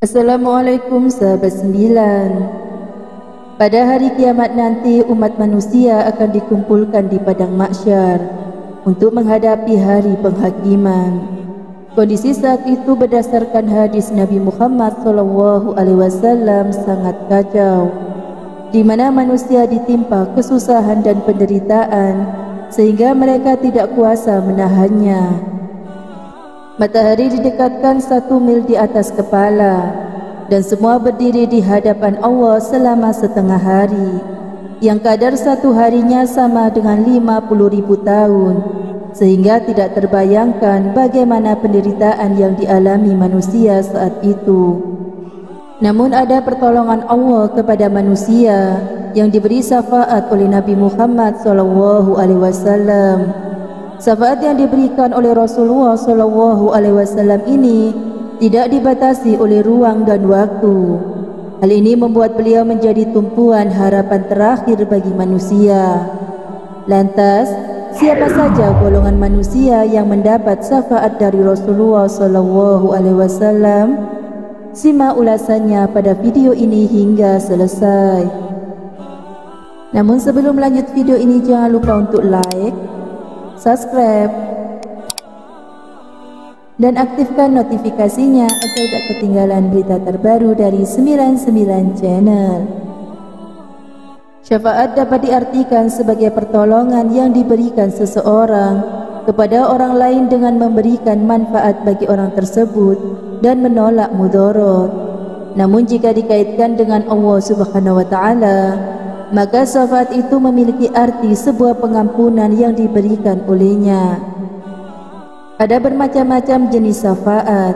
Assalamualaikum sahabat sembilan. Pada hari kiamat nanti umat manusia akan dikumpulkan di padang mahsyar untuk menghadapi hari penghakiman. Kondisi saat itu berdasarkan hadis Nabi Muhammad SAW sangat kacau, di mana manusia ditimpa kesusahan dan penderitaan sehingga mereka tidak kuasa menahannya. Matahari didekatkan 1 mil di atas kepala dan semua berdiri di hadapan Allah selama setengah hari, yang kadar satu harinya sama dengan 50.000 tahun, sehingga tidak terbayangkan bagaimana penderitaan yang dialami manusia saat itu. Namun ada pertolongan Allah kepada manusia yang diberi syafaat oleh Nabi Muhammad SAW. Syafaat yang diberikan oleh Rasulullah SAW ini tidak dibatasi oleh ruang dan waktu. Hal ini membuat beliau menjadi tumpuan harapan terakhir bagi manusia. Lantas, siapa saja golongan manusia yang mendapat syafaat dari Rasulullah SAW? Simak ulasannya pada video ini hingga selesai. Namun sebelum lanjut video ini, jangan lupa untuk like, subscribe, dan aktifkan notifikasinya agar tidak ketinggalan berita terbaru dari 99 Channel. Syafaat dapat diartikan sebagai pertolongan yang diberikan seseorang kepada orang lain dengan memberikan manfaat bagi orang tersebut dan menolak mudarat. Namun jika dikaitkan dengan Allah Subhanahu wa Ta'ala, maka syafaat itu memiliki arti sebuah pengampunan yang diberikan olehnya. Ada bermacam-macam jenis syafaat.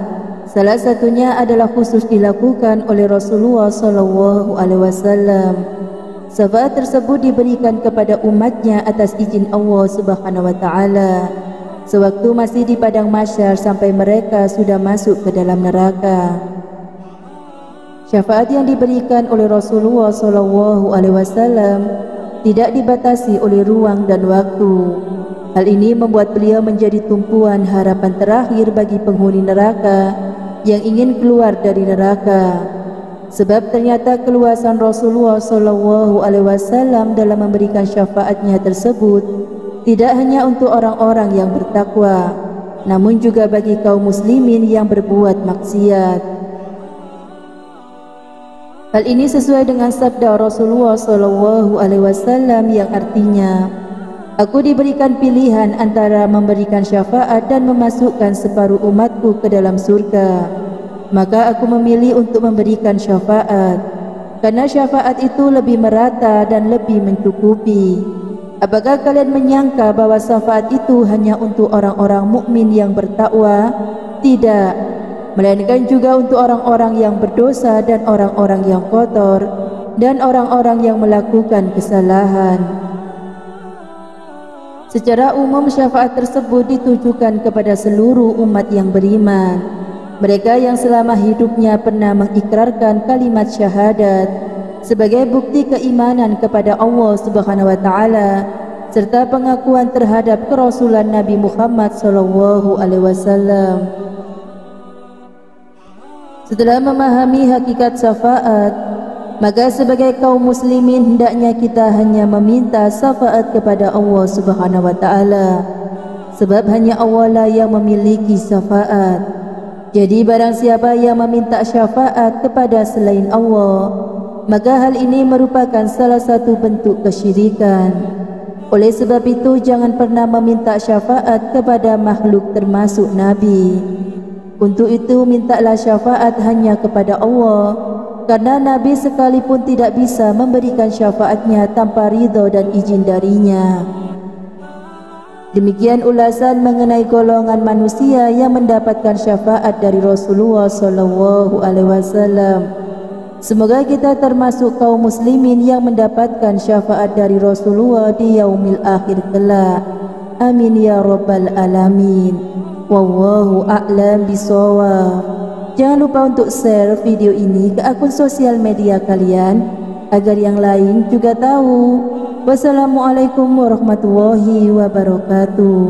Salah satunya adalah khusus dilakukan oleh Rasulullah SAW. Syafaat tersebut diberikan kepada umatnya atas izin Allah Subhanahu wa Ta'ala, sewaktu masih di padang mahsyar sampai mereka sudah masuk ke dalam neraka. Syafaat yang diberikan oleh Rasulullah SAW tidak dibatasi oleh ruang dan waktu. Hal ini membuat beliau menjadi tumpuan harapan terakhir bagi penghuni neraka yang ingin keluar dari neraka. Sebab ternyata keluasan Rasulullah SAW dalam memberikan syafaatnya tersebut tidak hanya untuk orang-orang yang bertakwa, namun juga bagi kaum muslimin yang berbuat maksiat. Hal ini sesuai dengan sabda Rasulullah SAW yang artinya, "Aku diberikan pilihan antara memberikan syafaat dan memasukkan separuh umatku ke dalam surga. Maka aku memilih untuk memberikan syafaat, karena syafaat itu lebih merata dan lebih mencukupi. Apakah kalian menyangka bahwa syafaat itu hanya untuk orang-orang mukmin yang bertakwa? Tidak, melainkan juga untuk orang-orang yang berdosa dan orang-orang yang kotor dan orang-orang yang melakukan kesalahan." Secara umum syafaat tersebut ditujukan kepada seluruh umat yang beriman, mereka yang selama hidupnya pernah mengikrarkan kalimat syahadat sebagai bukti keimanan kepada Allah Subhanahu wa Ta'ala serta pengakuan terhadap kerasulan Nabi Muhammad SAW. Setelah memahami hakikat syafaat, maka sebagai kaum muslimin hendaknya kita hanya meminta syafaat kepada Allah Subhanahu wa Ta'ala, sebab hanya Allah lah yang memiliki syafaat. Jadi barang siapa yang meminta syafaat kepada selain Allah, maka hal ini merupakan salah satu bentuk kesyirikan. Oleh sebab itu jangan pernah meminta syafaat kepada makhluk termasuk Nabi. Untuk itu mintalah syafaat hanya kepada Allah, karena Nabi sekalipun tidak bisa memberikan syafaatnya tanpa ridha dan izin darinya. Demikian ulasan mengenai golongan manusia yang mendapatkan syafaat dari Rasulullah SAW. Semoga kita termasuk kaum muslimin yang mendapatkan syafaat dari Rasulullah di yaumil akhir kelak. Amin ya rabbal alamin. Wallahu a'lam bishawab. Jangan lupa untuk share video ini ke akun sosial media kalian agar yang lain juga tahu. Wassalamualaikum warahmatullahi wabarakatuh.